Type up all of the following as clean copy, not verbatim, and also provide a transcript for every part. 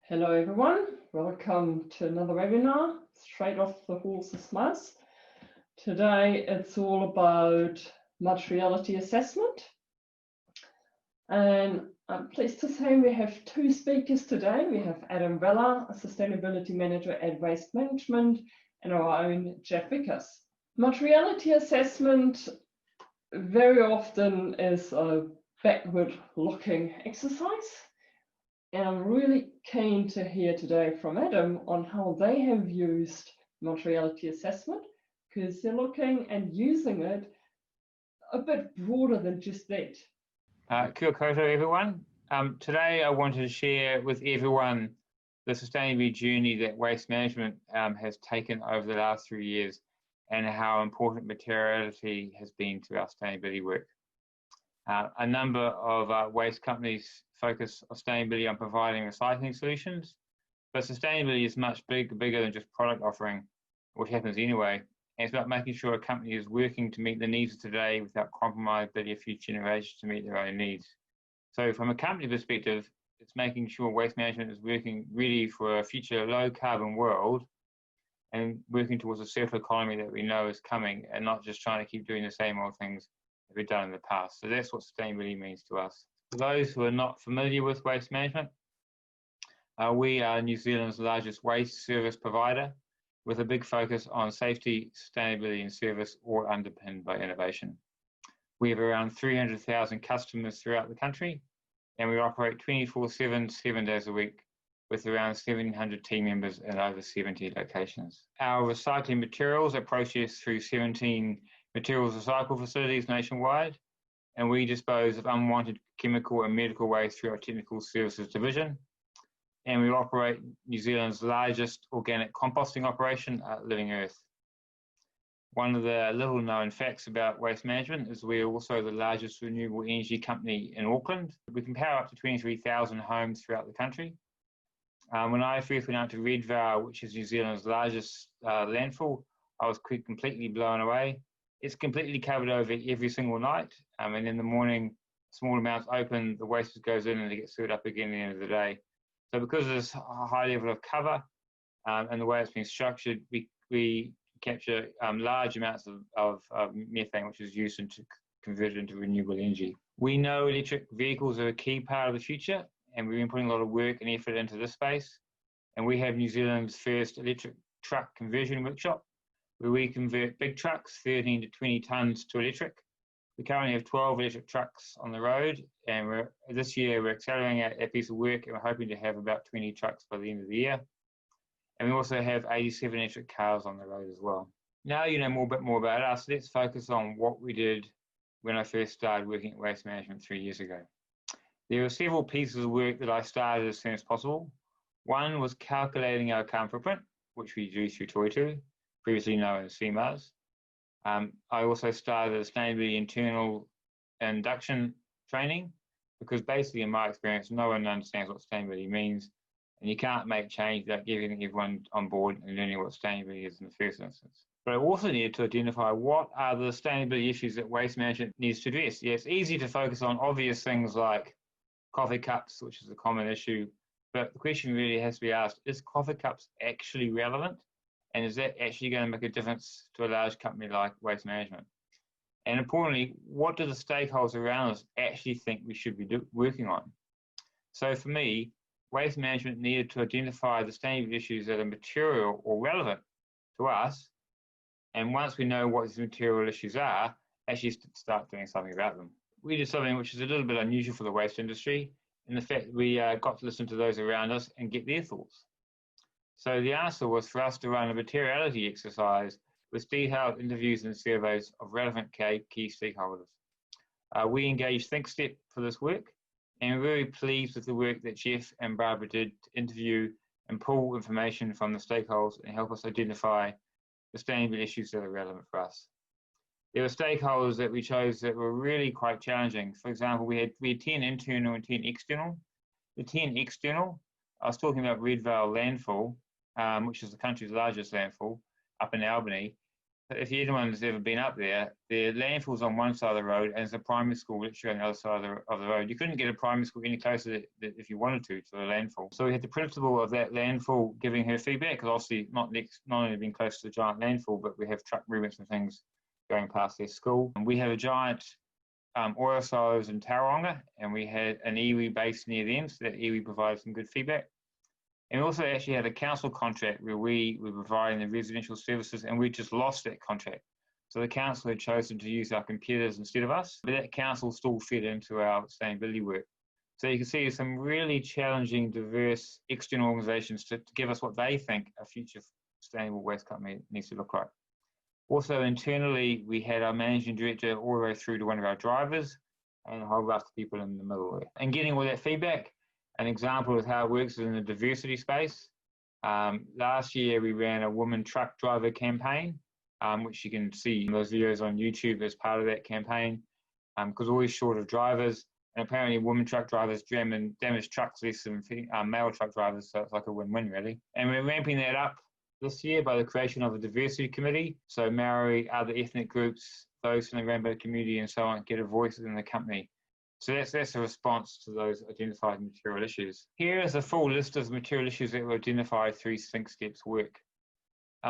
Hello everyone, welcome to another webinar, straight off the horse's mouth. Today it's all about materiality assessment. And I'm pleased to say we have two speakers today. We have Adam Vella, a Sustainability Manager at Waste Management, and our own Jeff Vickers. Materiality assessment very often is a backward-looking exercise. And I'm really keen to hear today from Adam on how they have used materiality assessment, because they're looking and using it a bit broader than just that. Kia koutou, everyone. Today I wanted to share with everyone the sustainability journey that Waste Management has taken over the last 3 years and how important materiality has been to our sustainability work. A number of waste companies focus on sustainability on providing recycling solutions, but sustainability is much bigger than just product offering, which happens anyway. And it's about making sure a company is working to meet the needs of today without compromising the ability of future generations to meet their own needs. So from a company perspective, it's making sure Waste Management is working really for a future low carbon world and working towards a circular economy that we know is coming, and not just trying to keep doing the same old things that we've done in the past. So that's what sustainability means to us. For those who are not familiar with Waste Management, we are New Zealand's largest waste service provider with a big focus on safety, sustainability and service, all underpinned by innovation. We have around 300,000 customers throughout the country, and we operate 24/7, 7 days a week, with around 700 team members in over 70 locations. Our recycling materials are processed through 17 materials recycle facilities nationwide, and we dispose of unwanted chemical and medical waste through our technical services division. And we operate New Zealand's largest organic composting operation at Living Earth. One of the little known facts about Waste Management is we're also the largest renewable energy company in Auckland. We can power up to 23,000 homes throughout the country. When I first went out to Red Vale, which is New Zealand's largest landfill, I was completely blown away. It's completely covered over every single night, and in the morning, small amounts open, the waste goes in and it gets filled up again at the end of the day. So because of this high level of cover and the way it's been structured, we capture large amounts of methane, which is used to convert it into renewable energy. We know electric vehicles are a key part of the future, and we've been putting a lot of work and effort into this space. And we have New Zealand's first electric truck conversion workshop, where we convert big trucks, 13 to 20 tonnes, to electric. We currently have 12 electric trucks on the road, and this year we're accelerating that piece of work, and we're hoping to have about 20 trucks by the end of the year. And we also have 87 electric cars on the road as well. Now you know a bit more about us, let's focus on what we did when I first started working at Waste Management 3 years ago. There were several pieces of work that I started as soon as possible. One was calculating our carbon footprint, which we do through Toitu, previously known as CMARS. I also started a sustainability internal induction training, because basically in my experience, no one understands what sustainability means, and you can't make change without getting everyone on board and learning what sustainability is in the first instance. But I also needed to identify what are the sustainability issues that Waste Management needs to address. Yeah, it's easy to focus on obvious things like coffee cups, which is a common issue, but the question really has to be asked, is coffee cups actually relevant? And is that actually going to make a difference to a large company like Waste Management? And importantly, what do the stakeholders around us actually think we should be working on? So for me, Waste Management needed to identify the sustainability issues that are material or relevant to us. And once we know what these material issues are, actually start doing something about them. We did something which is a little bit unusual for the waste industry, in the fact that we got to listen to those around us and get their thoughts. So the answer was for us to run a materiality exercise with detailed interviews and surveys of relevant key stakeholders. We engaged ThinkStep for this work, and we're very pleased with the work that Jeff and Barbara did to interview and pull information from the stakeholders and help us identify the sustainability issues that are relevant for us. There were stakeholders that we chose that were really quite challenging. For example, we had 10 internal and 10 external. The 10 external, I was talking about Red Vale landfill, which is the country's largest landfill up in Albany. if anyone's ever been up there, the landfill's on one side of the road and there's a primary school literally on the other side of the road. You couldn't get a primary school any closer if you wanted to the landfill. So we had the principal of that landfill giving her feedback, because obviously not only being close to the giant landfill, but we have truck movements and things going past their school. And we have a giant oil silos in Tauranga, and we had an iwi base near them, so that iwi provided some good feedback. And we also actually had a council contract where we were providing the residential services, and we just lost that contract. So the council had chosen to use our competitors instead of us, but that council still fed into our sustainability work. So you can see some really challenging, diverse external organisations to give us what they think a future sustainable waste company needs to look like. Also internally, we had our managing director all the way through to one of our drivers and a whole raft of people in the middle there. And getting all that feedback, an example of how it works in the diversity space. Last year, we ran a woman truck driver campaign, which you can see in those videos on YouTube as part of that campaign, because we're always short of drivers. And apparently women truck drivers damage trucks less than male truck drivers, so it's like a win-win really. And we're ramping that up this year by the creation of a diversity committee. So Maori, other ethnic groups, those from the rainbow community and so on get a voice in the company. So that's a response to those identified material issues. Here is a full list of material issues that were identified through ThinkStep's work.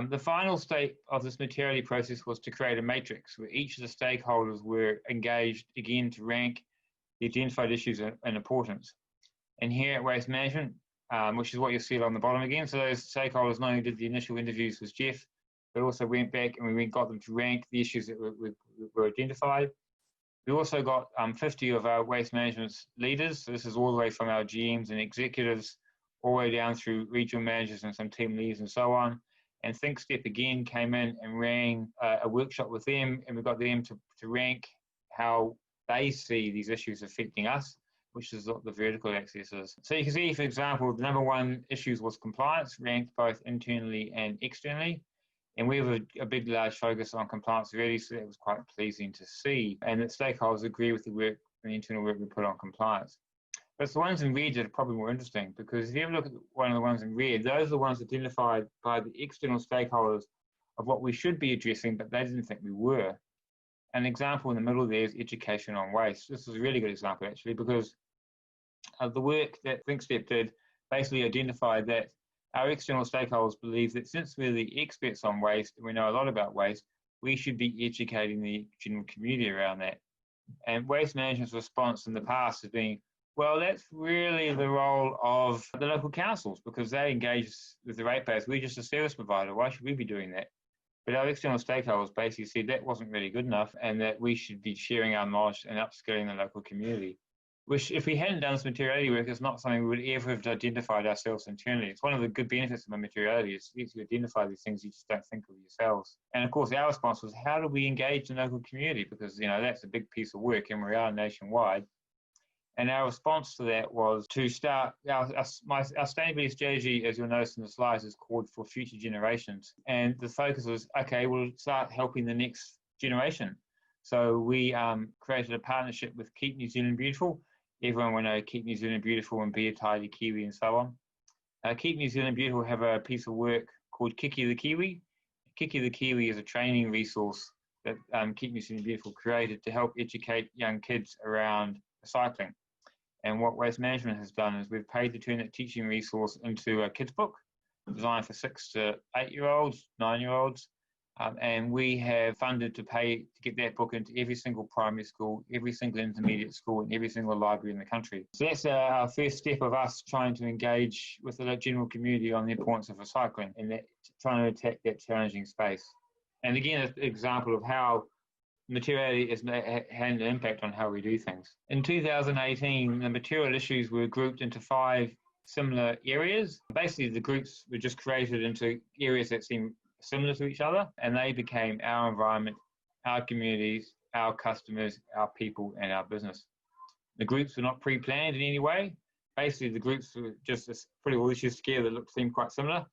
The final state of this materiality process was to create a matrix where each of the stakeholders were engaged again to rank the identified issues in importance. And here at Waste Management, which is what you'll see on the bottom again, so those stakeholders not only did the initial interviews with Jeff, but also went back and we got them to rank the issues that were identified. We also got 50 of our waste management leaders, so this is all the way from our GMs and executives, all the way down through regional managers and some team leaders and so on. And ThinkStep again came in and ran a workshop with them, and we got them to rank how they see these issues affecting us, which is what the vertical axis is. So you can see, for example, the number one issues was compliance, ranked both internally and externally. And we have a big, large focus on compliance already, so that was quite pleasing to see. And that stakeholders agree with the work, the internal work we put on compliance. But it's the ones in red that are probably more interesting, because if you ever look at one of the ones in red, those are the ones identified by the external stakeholders of what we should be addressing, but they didn't think we were. An example in the middle there is education on waste. This is a really good example, actually, because the work that ThinkStep did basically identified that our external stakeholders believe that since we're the experts on waste and we know a lot about waste, we should be educating the general community around that. And Waste Management's response in the past has been, well, that's really the role of the local councils, because they engage with the ratepayers. We're just a service provider. Why should we be doing that? But our external stakeholders basically said that wasn't really good enough and that we should be sharing our knowledge and upskilling the local community. Which, if we hadn't done this materiality work, is not something we would ever have identified ourselves internally. It's one of the good benefits of my materiality, is you identify these things you just don't think of yourselves. And of course, our response was, how do we engage the local community? Because, you know, that's a big piece of work and we are nationwide. And our response to that was to start, our sustainability strategy, as you'll notice in the slides, is called for future generations. And the focus was, okay, we'll start helping the next generation. So we created a partnership with Keep New Zealand Beautiful. Everyone will know Keep New Zealand Beautiful and Be a Tidy Kiwi and so on. Keep New Zealand Beautiful have a piece of work called Kiki the Kiwi. Kiki the Kiwi is a training resource that Keep New Zealand Beautiful created to help educate young kids around recycling. And what Waste Management has done is we've paid to turn that teaching resource into a kids book designed for 6 to 8-year-olds, 9-year-olds. And we have funded to pay to get that book into every single primary school, every single intermediate school, and every single library in the country. So that's our first step of us trying to engage with the general community on the importance of recycling and that, trying to attack that challenging space. And again, an example of how materiality has had an impact on how we do things. In 2018, the material issues were grouped into 5 similar areas. Basically, the groups were just created into areas that seem similar to each other, and they became our environment, our communities, our customers, our people, and our business. The groups were not pre-planned in any way. Basically, the groups were just putting all issues together that seemed quite similar.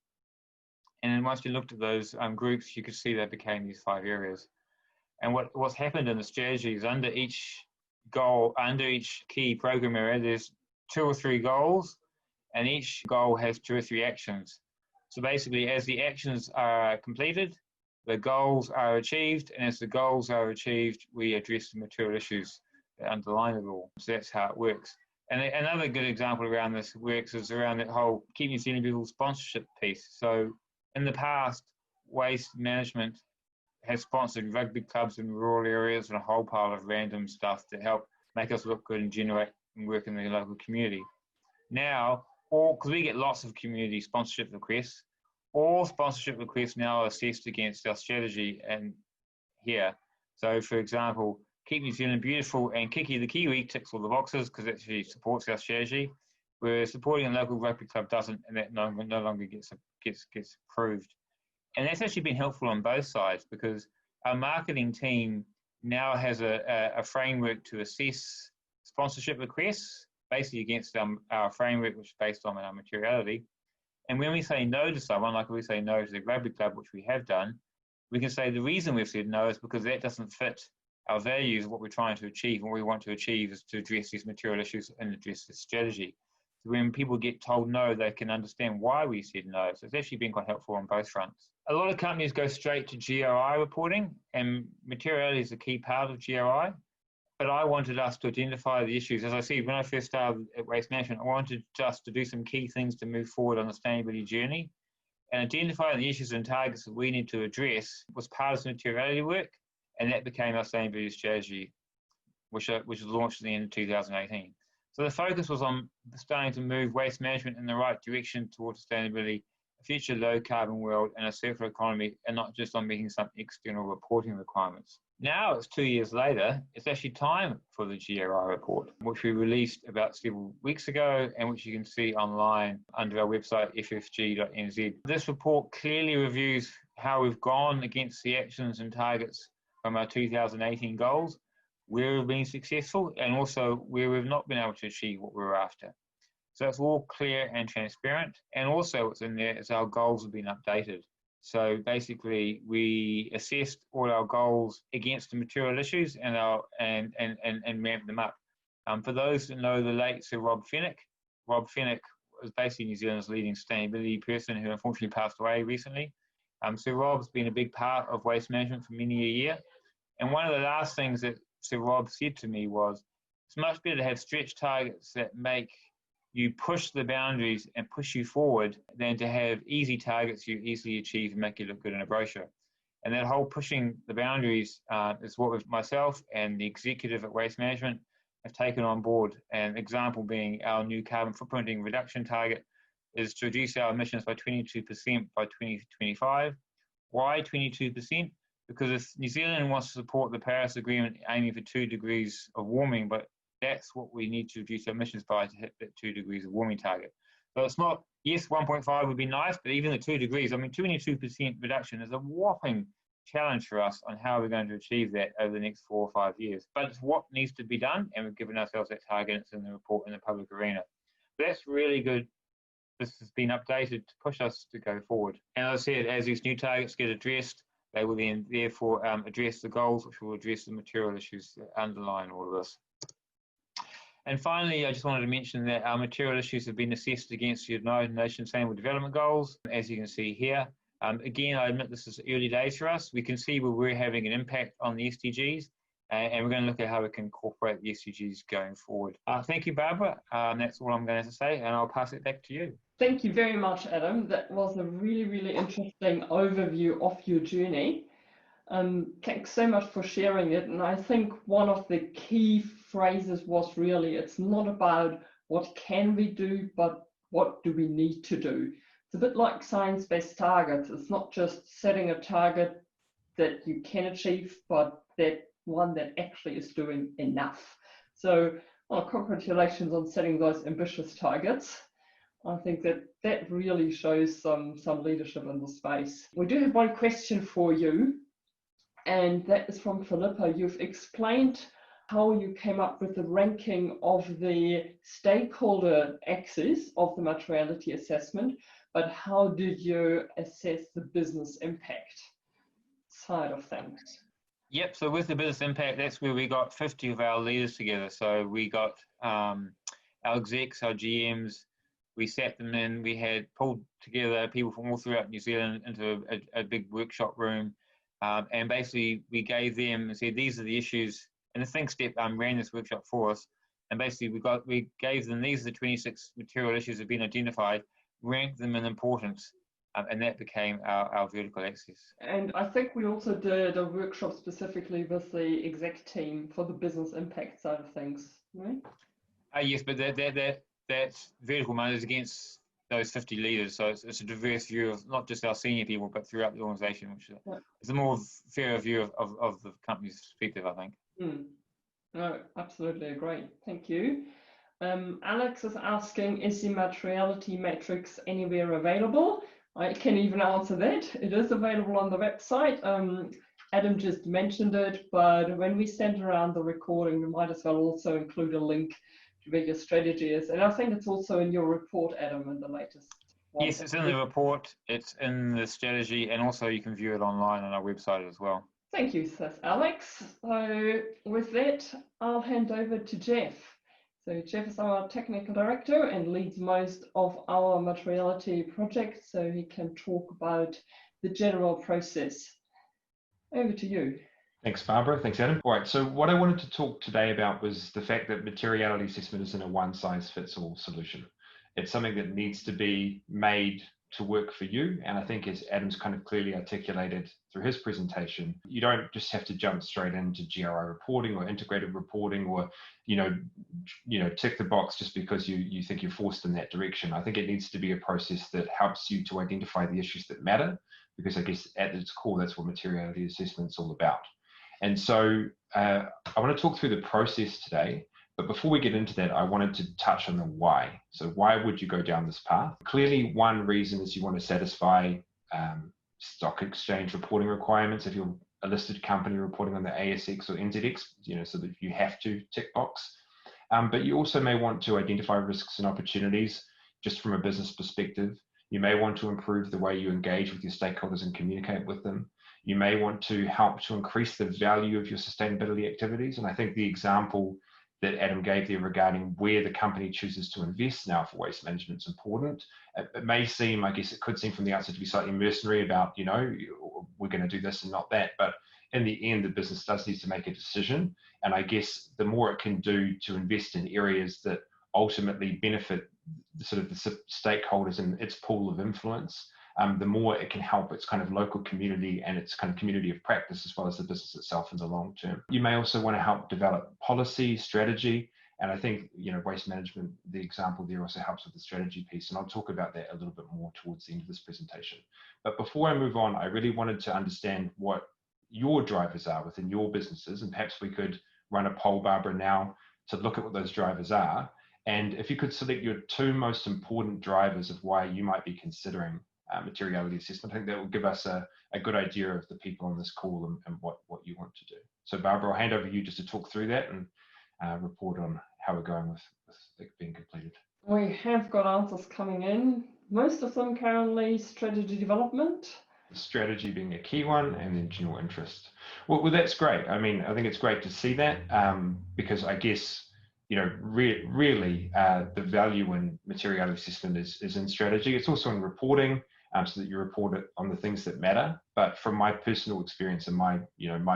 And then once you looked at those groups, you could see they became these 5 areas. And what's happened in the strategy is under each goal, under each key program area, there's 2 or 3 goals, and each goal has 2 or 3 actions. So basically, as the actions are completed, the goals are achieved, and as the goals are achieved, we address the material issues that underline it all. So that's how it works. And another good example around this works is around that whole Keep New Zealand Beautiful sponsorship piece. So in the past, Waste Management has sponsored rugby clubs in rural areas and a whole pile of random stuff to help make us look good and generate and work in the local community. Now, because we get lots of community sponsorship requests, all sponsorship requests now are assessed against our strategy and here. So for example, Keep New Zealand Beautiful and Kiki the Kiwi ticks all the boxes because it actually supports our strategy, whereas supporting a local rugby club doesn't, and that no longer gets approved. And that's actually been helpful on both sides because our marketing team now has a framework to assess sponsorship requests, basically against our framework, which is based on our materiality. And when we say no to someone, like we say no to the rugby club, which we have done, we can say the reason we've said no is because that doesn't fit our values, what we're trying to achieve. And what we want to achieve is to address these material issues and address this strategy. So when people get told no, they can understand why we said no. So it's actually been quite helpful on both fronts. A lot of companies go straight to GRI reporting, and materiality is a key part of GRI. But I wanted us to identify the issues. As I said, when I first started at Waste Management, I wanted us to do some key things to move forward on the sustainability journey. And identifying the issues and targets that we need to address was part of the materiality work, and that became our sustainability strategy, which was launched at the end of 2018. So the focus was on starting to move waste management in the right direction towards sustainability, a future low-carbon world, and a circular economy, and not just on meeting some external reporting requirements. Now it's 2 years later, it's actually time for the GRI report, which we released about several weeks ago and which you can see online under our website, ffg.nz. This report clearly reviews how we've gone against the actions and targets from our 2018 goals, where we've been successful, and also where we've not been able to achieve what we were after. So it's all clear and transparent, and also what's in there is our goals have been updated. So basically, we assessed all our goals against the material issues and ramped them up. For those who know the late Sir Rob Fenwick was basically New Zealand's leading sustainability person who unfortunately passed away recently. Sir Rob's been a big part of waste management for many a year. And one of the last things that Sir Rob said to me was, it's much better to have stretch targets that make you push the boundaries and push you forward than to have easy targets you easily achieve and make you look good in a brochure. And that whole pushing the boundaries is what myself and the executive at Waste Management have taken on board. An example being our new carbon footprinting reduction target is to reduce our emissions by 22% by 2025. Why 22%? Because if New Zealand wants to support the Paris Agreement aiming for 2 degrees of warming, but that's what we need to reduce our emissions by to hit that 2 degrees of warming target. So it's not, yes, 1.5 would be nice, but even the 2 degrees, I mean, 22% reduction is a whopping challenge for us on how we're going to achieve that over the next 4 or 5 years. But it's what needs to be done, and we've given ourselves that target. It's in the report in the public arena. But that's really good. This has been updated to push us to go forward. And as I said, as these new targets get addressed, they will then therefore address the goals, which will address the material issues that underline all of this. And finally, I just wanted to mention that our material issues have been assessed against the United Nations Sustainable Development Goals, as you can see here. Again, I admit this is early days for us. We can see where we're having an impact on the SDGs, and we're going to look at how we can incorporate the SDGs going forward. Thank you, Barbara. That's all I'm going to say, and I'll pass it back to you. Thank you very much, Adam. That was a really, really interesting overview of your journey. Thanks so much for sharing it. And I think one of the key phrases was really, it's not about what can we do, but what do we need to do. It's a bit like science-based targets. It's not just setting a target that you can achieve, but that one that actually is doing enough. So, well, congratulations on setting those ambitious targets. I think that really shows some leadership in the space. We do have one question for you, and that is from Philippa. You've explained how you came up with the ranking of the stakeholder axis of the materiality assessment, but how did you assess the business impact side of things? Yep, so with the business impact, that's where we got 50 of our leaders together. So we got our execs, our GMs, we sat them in, we had pulled together people from all throughout New Zealand into a big workshop room, And basically we gave them and said, these are the issues, and the ThinkStep ran this workshop for us. And basically we gave them, these are the 26 material issues that have been identified, ranked them in importance, and that became our vertical axis. And I think we also did a workshop specifically with the exec team for the business impact side of things, right? Yes, but that vertical one is against those 50 leaders, so it's a diverse view of not just our senior people, but throughout the organisation, which is a more fairer view of the company's perspective, I think. No, absolutely agree. Thank you. Alex is asking, is the materiality matrix anywhere available? I can even answer that. It is available on the website. Adam just mentioned it, but when we send around the recording, we might as well also include a link to where your strategy is. And I think it's also in your report, Adam, in the latest one. Yes, it's in the report, it's in the strategy, and also you can view it online on our website as well. Thank you, Seth. Alex. So with that, I'll hand over to Jeff. So Jeff is our technical director and leads most of our materiality projects, so he can talk about the general process. Over to you. Thanks, Barbara. Thanks, Adam. All right, so what I wanted to talk today about was the fact that materiality assessment isn't a one-size-fits-all solution. It's something that needs to be made to work for you. And I think, as Adam's kind of clearly articulated through his presentation, you don't just have to jump straight into GRI reporting or integrated reporting, or tick the box just because you think you're forced in that direction. I think it needs to be a process that helps you to identify the issues that matter, because I guess at its core, that's what materiality assessment is all about. And so I want to talk through the process today. But before we get into that, I wanted to touch on the why. So why would you go down this path? Clearly, one reason is you want to satisfy stock exchange reporting requirements. If you're a listed company reporting on the ASX or NZX, so that you have to tick box. But you also may want to identify risks and opportunities just from a business perspective. You may want to improve the way you engage with your stakeholders and communicate with them. You may want to help to increase the value of your sustainability activities. And I think the example that Adam gave there regarding where the company chooses to invest now for waste management is important. It may seem, I guess it could seem from the outside to be slightly mercenary about, we're going to do this and not that. But in the end, the business does need to make a decision. And I guess the more it can do to invest in areas that ultimately benefit the stakeholders in its pool of influence, the more it can help its kind of local community and its kind of community of practice, as well as the business itself in the long term. You may also want to help develop policy, strategy, and I think, waste management, the example there also helps with the strategy piece, and I'll talk about that a little bit more towards the end of this presentation. But before I move on, I really wanted to understand what your drivers are within your businesses, and perhaps we could run a poll, Barbara, now to look at what those drivers are. And if you could select your two most important drivers of why you might be considering materiality assessment, I think that will give us a good idea of the people on this call and what you want to do. So Barbara, I'll hand over to you just to talk through that and report on how we're going with it being completed. We have got answers coming in, most of them currently strategy development. Strategy being a key one, and then general interest. Well, that's great. I mean, I think it's great to see that because I guess, really the value in materiality assessment is in strategy. It's also in reporting, so that you report it on the things that matter. But from my personal experience and my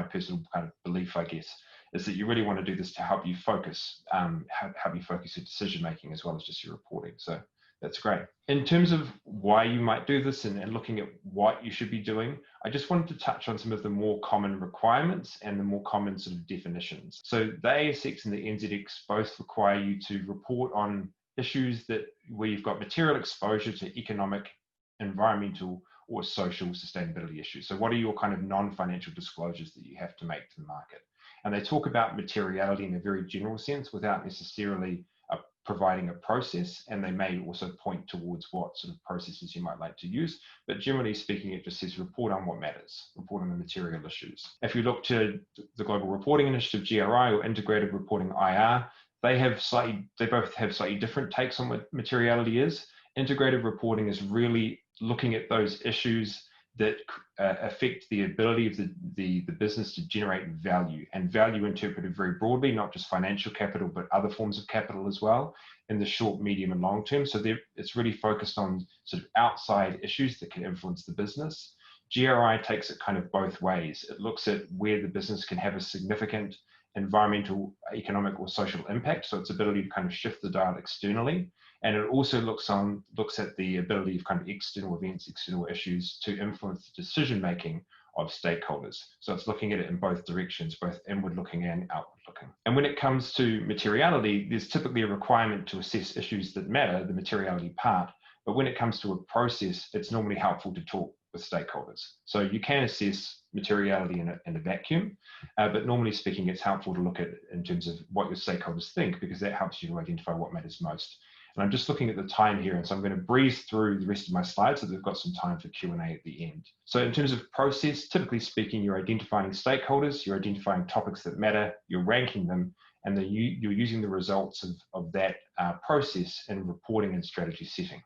personal kind of belief, I guess, is that you really want to do this to help you focus, help you focus your decision making as well as just your reporting. So that's great. In terms of why you might do this and looking at what you should be doing, I just wanted to touch on some of the more common requirements and the more common sort of definitions. So the ASX and the NZX both require you to report on issues where you've got material exposure to economic, environmental, or social sustainability issues. So what are your kind of non-financial disclosures that you have to make to the market? And they talk about materiality in a very general sense without necessarily providing a process, and they may also point towards what sort of processes you might like to use. But generally speaking, it just says report on what matters, report on the material issues. If you look to the Global Reporting Initiative, GRI, or Integrated Reporting IR, they both have slightly different takes on what materiality is. Integrated reporting is really looking at those issues that affect the ability of the business to generate value, and value interpreted very broadly, not just financial capital, but other forms of capital as well in the short, medium, and long term. So it's really focused on sort of outside issues that can influence the business. GRI takes it kind of both ways. It looks at where the business can have a significant environmental, economic, or social impact, so its ability to kind of shift the dial externally. And it also looks at the ability of kind of external events, external issues to influence the decision making of stakeholders. So it's looking at it in both directions, both inward looking and outward looking. And when it comes to materiality, there's typically a requirement to assess issues that matter, the materiality part. But when it comes to a process, it's normally helpful to talk with stakeholders. So you can assess materiality in a vacuum, but normally speaking, it's helpful to look at it in terms of what your stakeholders think, because that helps you to identify what matters most. And I'm just looking at the time here, and so I'm going to breeze through the rest of my slides so that we've got some time for Q&A at the end. So in terms of process, typically speaking, you're identifying stakeholders, you're identifying topics that matter, you're ranking them, and then you're using the results of that process in reporting and strategy setting.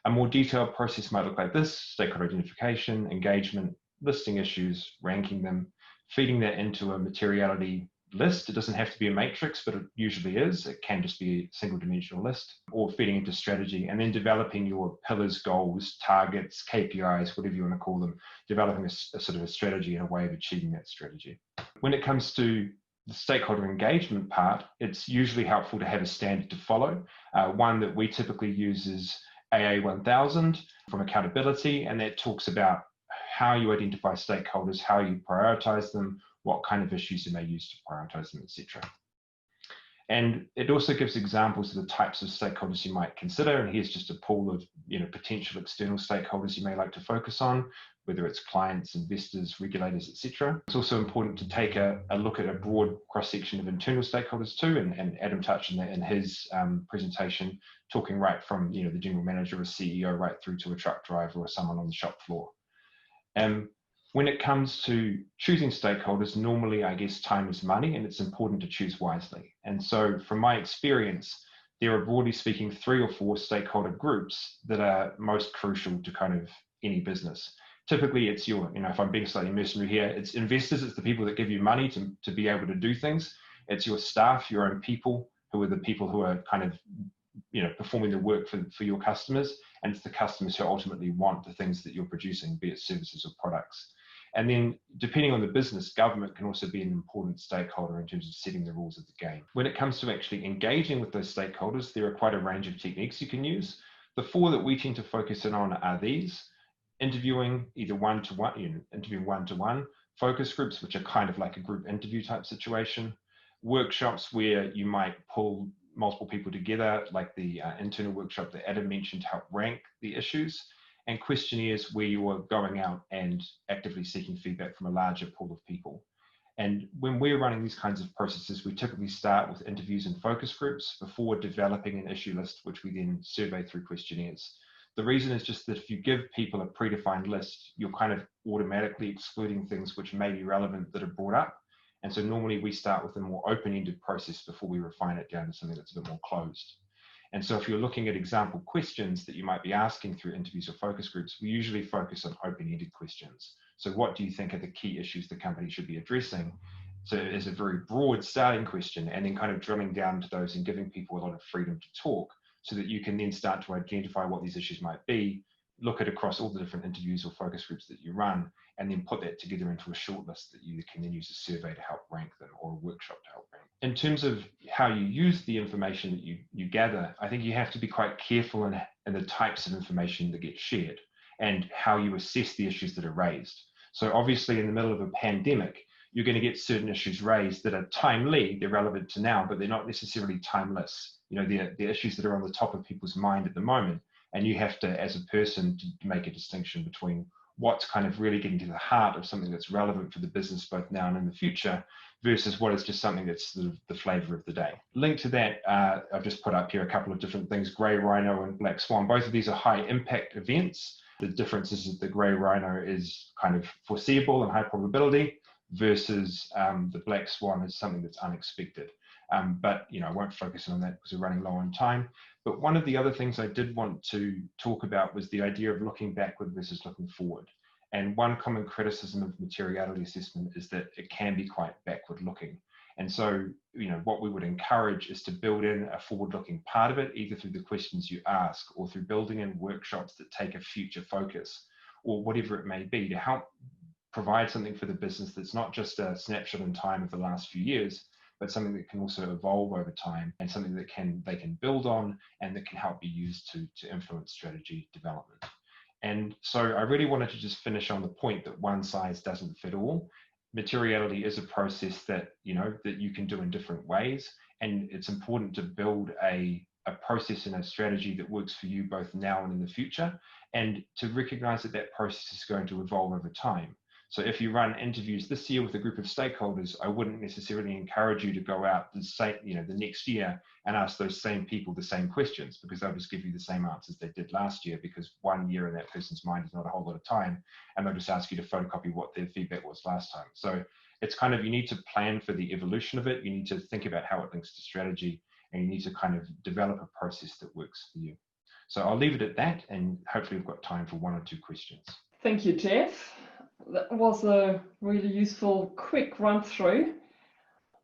A more detailed process might look like this: stakeholder identification, engagement, listing issues, ranking them, feeding that into a materiality list. It doesn't have to be a matrix, but it usually is. It can just be a single dimensional list, or feeding into strategy, and then developing your pillars, goals, targets, KPIs, whatever you want to call them, developing a sort of a strategy and a way of achieving that strategy. When it comes to the stakeholder engagement part, it's usually helpful to have a standard to follow. One that we typically use is AA 1000 from accountability, and that talks about how you identify stakeholders, how you prioritize them, what kind of issues you may use to prioritize them, etc. And it also gives examples of the types of stakeholders you might consider. And here's just a pool of potential external stakeholders you may like to focus on, whether it's clients, investors, regulators, etc. It's also important to take a look at a broad cross-section of internal stakeholders too, and Adam touched on that in his presentation, talking right from the general manager or CEO right through to a truck driver or someone on the shop floor. When it comes to choosing stakeholders, normally, I guess, time is money, and it's important to choose wisely. And so from my experience, there are, broadly speaking, 3 or 4 stakeholder groups that are most crucial to kind of any business. Typically, it's your, if I'm being slightly mercenary here, it's investors, it's the people that give you money to be able to do things. It's your staff, your own people, who are the people who are kind of performing the work for your customers, and it's the customers who ultimately want the things that you're producing, be it services or products. And then, depending on the business, government can also be an important stakeholder in terms of setting the rules of the game. When it comes to actually engaging with those stakeholders, there are quite a range of techniques you can use. The 4 that we tend to focus in on are these: interviewing, either one-to-one, interviewing one-to-one, focus groups, which are kind of like a group interview type situation, workshops where you might pull multiple people together, like the internal workshop that Adam mentioned to help rank the issues, and questionnaires where you are going out and actively seeking feedback from a larger pool of people. And when we're running these kinds of processes, we typically start with interviews and focus groups before developing an issue list, which we then survey through questionnaires. The reason is just that if you give people a predefined list, you're kind of automatically excluding things which may be relevant that are brought up. And so normally we start with a more open-ended process before we refine it down to something that's a bit more closed. And so if you're looking at example questions that you might be asking through interviews or focus groups, we usually focus on open-ended questions. So what do you think are the key issues the company should be addressing? So it's a very broad starting question, and then kind of drilling down to those and giving people a lot of freedom to talk, so that you can then start to identify what these issues might be, look at across all the different interviews or focus groups that you run, and then put that together into a shortlist that you can then use a survey to help rank them, or a workshop to help rank. In terms of how you use the information that you gather, I think you have to be quite careful in the types of information that get shared and how you assess the issues that are raised. So obviously in the middle of a pandemic, you're going to get certain issues raised that are timely, they're relevant to now, but they're not necessarily timeless. They're issues that are on the top of people's mind at the moment. And you have to, as a person, to make a distinction between what's kind of really getting to the heart of something that's relevant for the business both now and in the future, versus what is just something that's the flavor of the day. Linked to that, I've just put up here a couple of different things: Grey Rhino and Black Swan. Both of these are high impact events. The difference is that the Grey Rhino is kind of foreseeable and high probability, versus the Black Swan is something that's unexpected. But I won't focus on that because we're running low on time. But one of the other things I did want to talk about was the idea of looking backward versus looking forward. And one common criticism of materiality assessment is that it can be quite backward looking. And so, what we would encourage is to build in a forward-looking part of it, either through the questions you ask or through building in workshops that take a future focus, or whatever it may be, to help provide something for the business that's not just a snapshot in time of the last few years, but something that can also evolve over time, and something that they can build on, and that can help be used to influence strategy development. And so I really wanted to just finish on the point that one size doesn't fit all. Materiality is a process that that you can do in different ways, and it's important to build a process and a strategy that works for you both now and in the future, and to recognize that that process is going to evolve over time. So if you run interviews this year with a group of stakeholders, I wouldn't necessarily encourage you to go out the next year and ask those same people the same questions, because they'll just give you the same answers they did last year, because 1 year in that person's mind is not a whole lot of time, and they'll just ask you to photocopy what their feedback was last time. So it's kind of, you need to plan for the evolution of it, you need to think about how it links to strategy, and you need to kind of develop a process that works for you. So I'll leave it at that, and hopefully we've got time for 1 or 2 questions. Thank you, Jeff. That was a really useful, quick run through.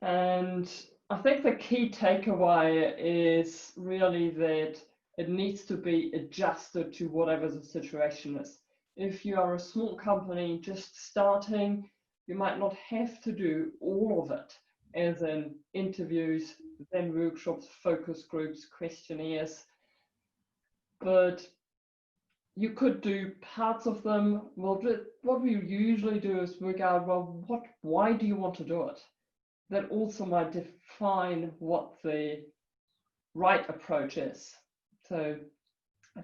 And I think the key takeaway is really that it needs to be adjusted to whatever the situation is. If you are a small company just starting, you might not have to do all of it, as in interviews, then workshops, focus groups, questionnaires. But you could do parts of them. Well, what we usually do is work out, well, why do you want to do it? That also might define what the right approach is. So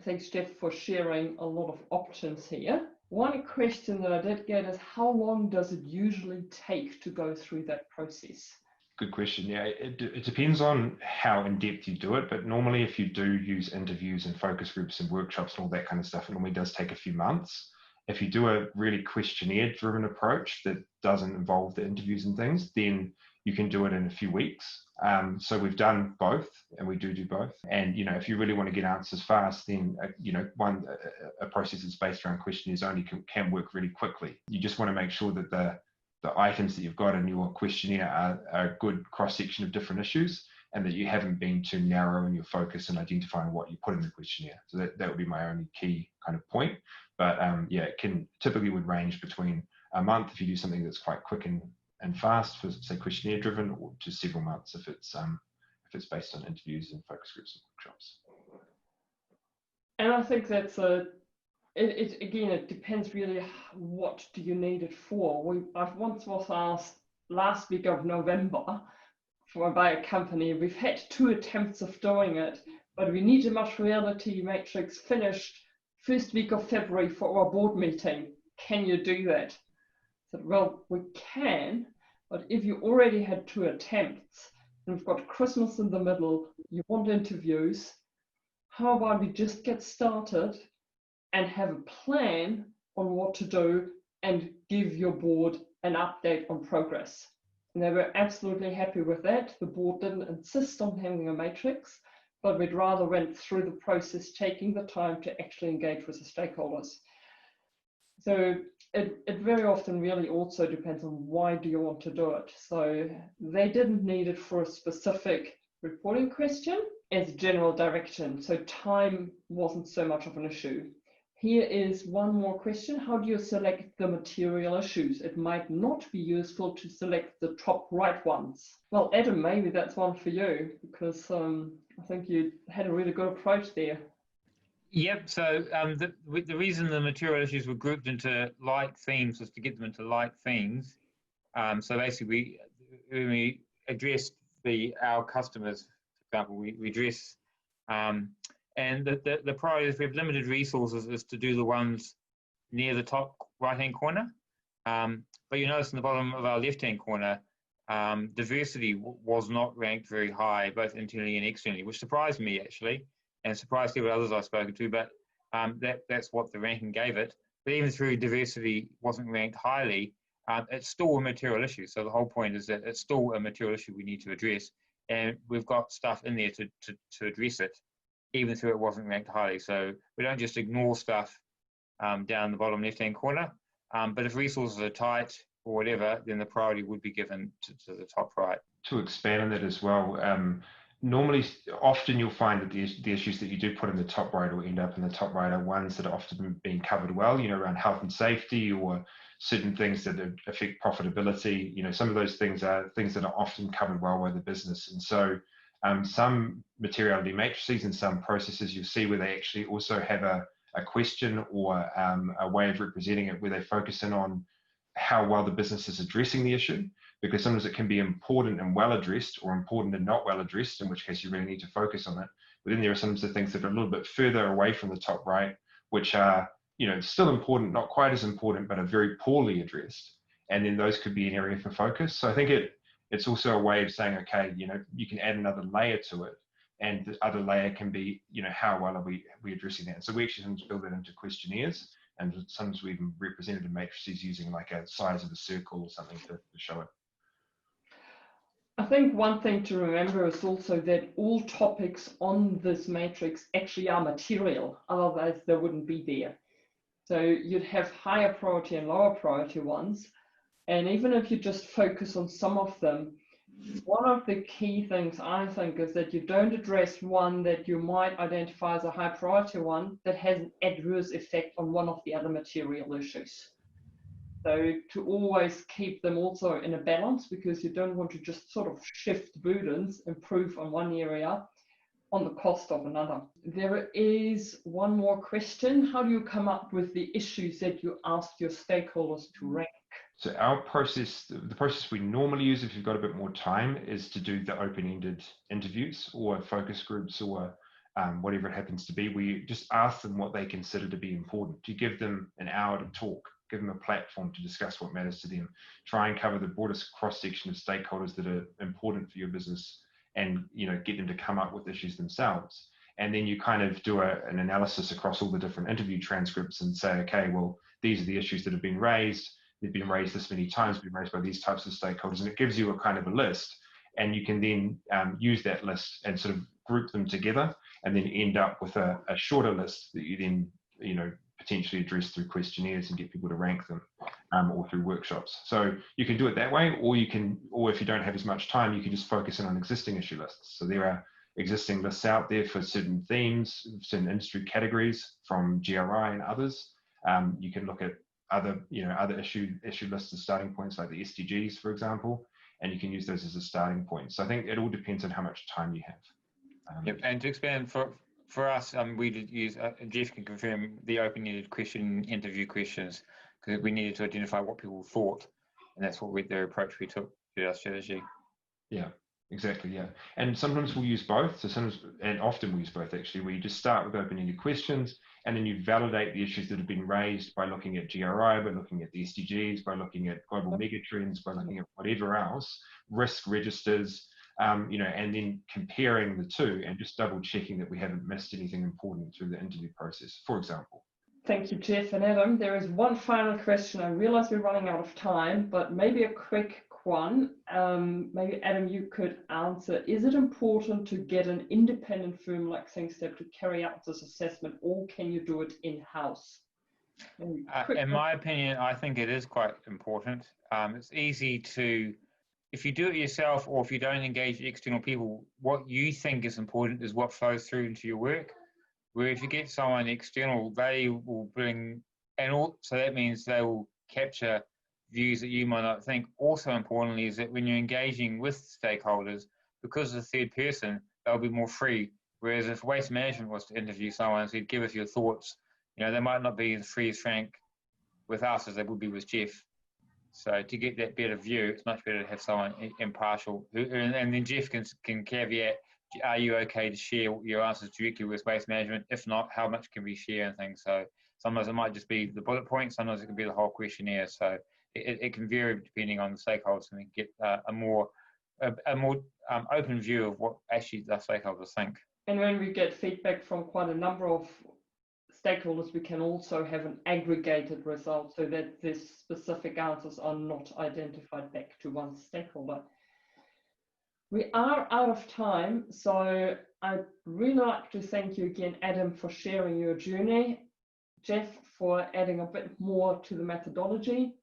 thanks, Jeff, for sharing a lot of options here. One question that I did get is, how long does it usually take to go through that process? Good question. Yeah, it depends on how in depth you do it, but normally if you do use interviews and focus groups and workshops and all that kind of stuff, it normally does take a few months. If you do a really questionnaire-driven approach that doesn't involve the interviews and things, then you can do it in a few weeks. So we've done both, and we do both. And if you really want to get answers fast, then a process that's based around questionnaires only can work really quickly. You just want to make sure that the items that you've got in your questionnaire are a good cross-section of different issues, and that you haven't been too narrow in your focus and identifying what you put in the questionnaire. So that would be my only key kind of point. But yeah, it typically would range between a month if you do something that's quite quick and fast, for say questionnaire driven, or to several months if it's based on interviews and focus groups and workshops. And I think that's it depends really, what do you need it for. I once was asked last week of November by a company, we've had 2 attempts of doing it, but we need a materiality matrix finished first week of February for our board meeting. Can you do that? I said, well, we can, but if you already had 2 attempts and we've got Christmas in the middle, you want interviews, how about we just get started and have a plan on what to do and give your board an update on progress. And they were absolutely happy with that. The board didn't insist on having a matrix, but we'd rather went through the process, taking the time to actually engage with the stakeholders. So it very often really also depends on, why do you want to do it? So they didn't need it for a specific reporting question as general direction. So time wasn't so much of an issue. Here is one more question. How do you select the material issues? It might not be useful to select the top right ones. Well, Adam, maybe that's one for you, because I think you had a really good approach there. Yep, so the reason the material issues were grouped into like themes was to get them into like themes. So basically, when we addressed our customers, for example, we address and the priority, if we have limited resources, is to do the ones near the top right-hand corner. But you notice in the bottom of our left-hand corner, diversity was not ranked very high, both internally and externally, which surprised me actually, and surprised several others I've spoken to, but that's what the ranking gave it. But even through diversity wasn't ranked highly, it's still a material issue. So the whole point is that it's still a material issue we need to address, and we've got stuff in there to address it, even though it wasn't ranked highly. So we don't just ignore stuff down the bottom left-hand corner, but if resources are tight or whatever, then the priority would be given to the top right. To expand on that as well, normally, often you'll find that the issues that you do put in the top right or end up in the top right are ones that are often being covered well, around health and safety or certain things that affect profitability. Some of those things are things that are often covered well by the business. And so some materiality matrices and some processes you'll see where they actually also have a question or a way of representing it where they focus in on how well the business is addressing the issue, because sometimes it can be important and well addressed or important and not well addressed, in which case you really need to focus on it. But then there are some of the things that are a little bit further away from the top right, which are still important, not quite as important, but are very poorly addressed. And then those could be an area for focus. So I think it's also a way of saying, okay, you can add another layer to it. And the other layer can be, how well are we addressing that? And so we actually sometimes build it into questionnaires, and sometimes we even represented in matrices using like a size of a circle or something to show it. I think one thing to remember is also that all topics on this matrix actually are material, otherwise they wouldn't be there. So you'd have higher priority and lower priority ones. And even if you just focus on some of them, one of the key things I think is that you don't address one that you might identify as a high priority one that has an adverse effect on one of the other material issues. So to always keep them also in a balance, because you don't want to just sort of shift burdens, improve on one area on the cost of another. There is one more question. How do you come up with the issues that you ask your stakeholders to rank? So our process, the process we normally use if you've got a bit more time, is to do the open-ended interviews or focus groups or whatever it happens to be. We just ask them what they consider to be important. You give them an hour to talk, give them a platform to discuss what matters to them, try and cover the broadest cross-section of stakeholders that are important for your business, and get them to come up with issues themselves. And then you kind of do an analysis across all the different interview transcripts and say, okay, well, these are the issues that have been raised. They've been raised this many times, been raised by these types of stakeholders, and it gives you a kind of a list. And you can then use that list and sort of group them together, and then end up with a shorter list that you then, potentially address through questionnaires and get people to rank them, or through workshops. So you can do it that way, or if you don't have as much time, you can just focus in on existing issue lists. So there are existing lists out there for certain themes, certain industry categories from GRI and others. You can look at other issue lists as starting points, like the SDGs, for example, and you can use those as a starting point. So I think it all depends on how much time you have. Yep, and to expand for us, we did use, Jeff can confirm, the open-ended question interview questions, because we needed to identify what people thought, and that's the approach we took to our strategy. Yeah, exactly. Yeah, and sometimes we'll use both. So sometimes, and often we use both actually, where you just start with open-ended questions, and then you validate the issues that have been raised by looking at GRI, by looking at the SDGs, by looking at global megatrends, by looking at whatever else, risk registers, and then comparing the two and just double checking that we haven't missed anything important through the interview process, for example. Thank you, Jeff and Adam. There is one final question. I realize we're running out of time, but maybe a quick one. Maybe Adam, you could answer. Is it important to get an independent firm like thinkstep to carry out this assessment, or can you do it in-house? In my opinion, I think it is quite important. It's easy to, if you do it yourself, or if you don't engage external people, what you think is important is what flows through into your work. Where if you get someone external, they will bring, so that means they will capture views that you might not think. Also importantly is that when you're engaging with stakeholders, because of the third person, they'll be more free. Whereas if waste management was to interview someone and said, give us your thoughts, they might not be as free as frank with us as they would be with Jeff. So to get that better view, it's much better to have someone impartial. And then Jeff can caveat, are you okay to share your answers directly with waste management? If not, how much can we share and things? So sometimes it might just be the bullet points, sometimes it can be the whole questionnaire. So it can vary depending on the stakeholders, and get a more open view of what actually the stakeholders think. And when we get feedback from quite a number of stakeholders, we can also have an aggregated result so that the specific answers are not identified back to one stakeholder. We are out of time, so I'd really like to thank you again, Adam, for sharing your journey, Jeff for adding a bit more to the methodology.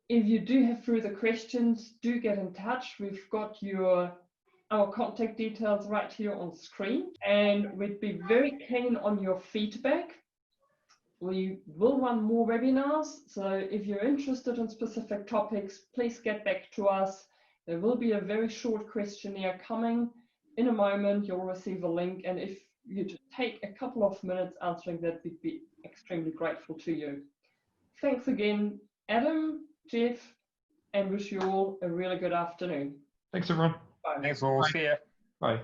If you do have further questions, do get in touch. We've got your our contact details right here on screen, and we'd be very keen on your feedback. We will run more webinars, so if you're interested in specific topics, please get back to us. There will be a very short questionnaire coming in a moment. You'll receive a link, and if you take a couple of minutes answering that, we'd be extremely grateful to you. Thanks again, Adam, Jeff, and wish you all a really good afternoon. Thanks, everyone. Bye. Thanks all. See ya. Bye.